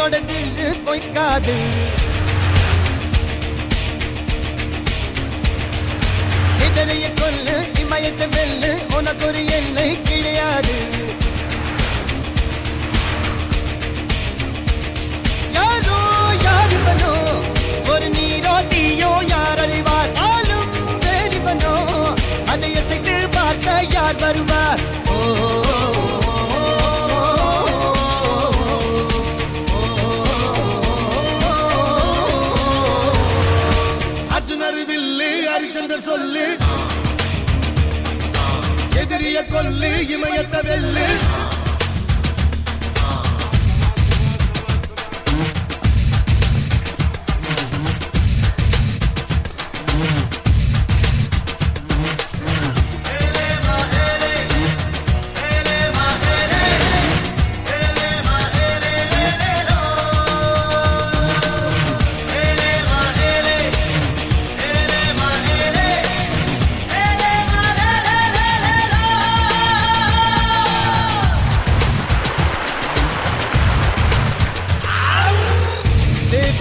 உன்னோட தில்லு பொய்க்காது. எதிரைய கொல்லு இமயத்தை வெல்லு உனக்கு ஒரு எல்லை கிடையாது. யாரோ யாரிவனோ ஒரு நீரோ தீயோ யார் அறிவார். ஆளும் வேறிவனோ அதை எசைத்து பார்க்க யார் வருவார். ஹரிச்சந்தர் சொல்லு எதிரிய கொல்லு இமயத்தை வெல்லு.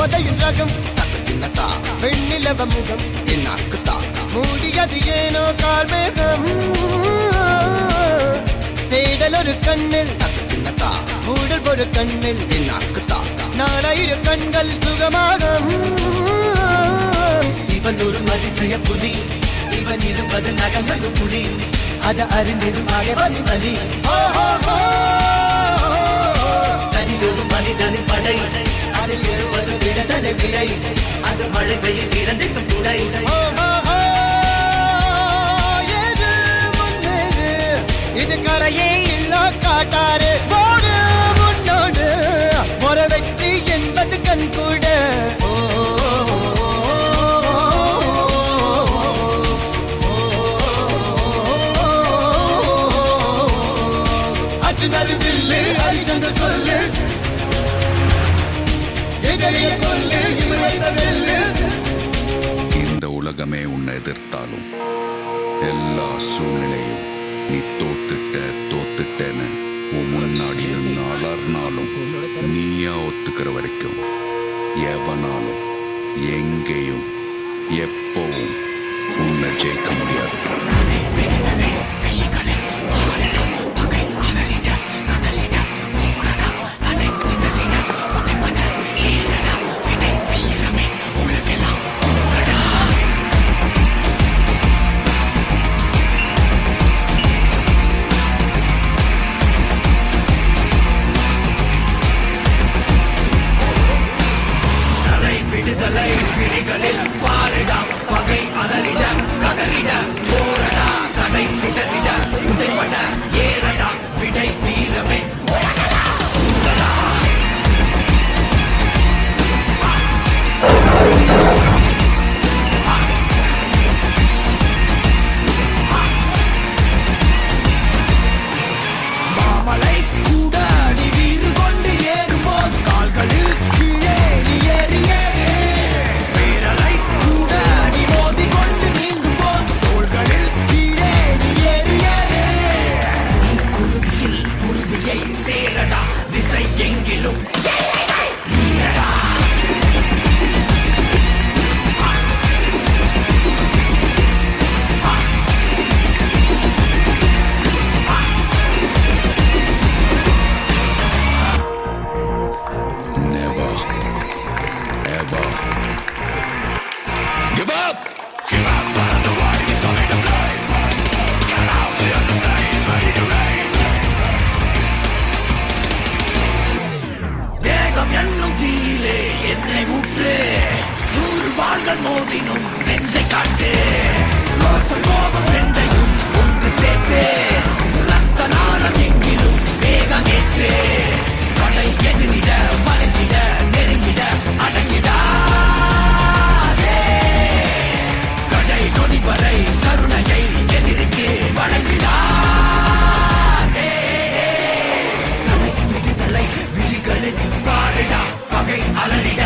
பதையின் ரகம் வெண்ணிலவ முகம் மூடியது ஏனோ கார்மேகம். தேடல் ஒரு கண்ணில் மூடல் ஒரு கண்ணில் 4000 கண்கள் சுகமாகும். இவன் ஒரு அதிசய புலி, இவன் 20 நகங்களும் புலி, அதை அறிந்திடும் ஆகவன் வலி. தனியொரு மனிதனின் படை, அதில் 70 விடுதலை விடை, அது மழை பெய்யும் இரண்டுக்கும் துணை. இது கரையே இல்ல காட்டாரு போடு முன்னோடு ஒரு வெற்றி என்பது கண் கூட. அர்ஜுனர் வில்லு ஹரிச்சந்திர சொல்லு எதிரிய கொல்லு இமயத்தை வெல்லு. இந்த உலகமே உன்னை எதிர்த்தாலும் எல்லா சூழ்நிலையும் நீ தோத்துட்டேன்னு உன் முன்னாடி நின்று அலர்னாலும் நீயா ஒத்துக்கிற வரைக்கும் எவனாலும் எங்கேயும் எப்பவும் உன்னை ஜெயிக்க முடியாது. மோதினும் நெஞ்சை காட்டு ரோஷம் கோபம் ரெண்டையும் ஒன்று சேர்த்து ரத்த நாளம் எங்கிலும் வேகமேற்று படை எதிரிட வளைந்திட நெருங்கிட அடங்கிடா கடை நொடி வரை கருணையை எதிரிக்கு வழங்கிடா தலை விடுதலை விழிகளில் பாரிடா பகை அலறிட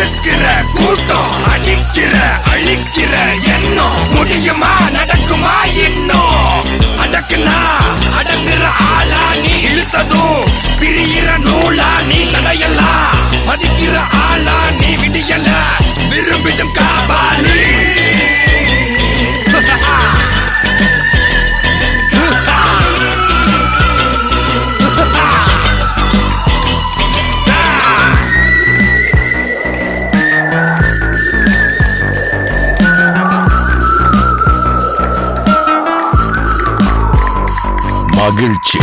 இருக்கிற கூட்டம் அடிக்கிற அழிக்கிற எண்ணம் முடியுமா நடக்குமா இன்னும் அடக்குனா அடங்குற ஆளா நீ இழுத்ததும் பிரியிற நூலா நீ தடையலாம் மதிக்கிற ஆளா நீ விடியல விரும்பிடும் காபாலி மகிழ்ச்சி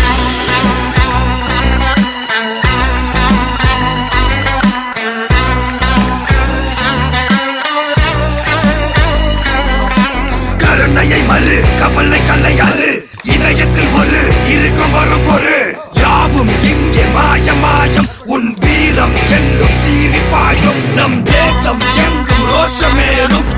கருணையை மறு கவலை கல்லையாறு இதயத்தில் ஒரு இருக்கும் வரும் பொரு யாவும் இங்கே மாயம் மாயம் உன் வீரம் என்றும் சீரிப்பாயும் நம்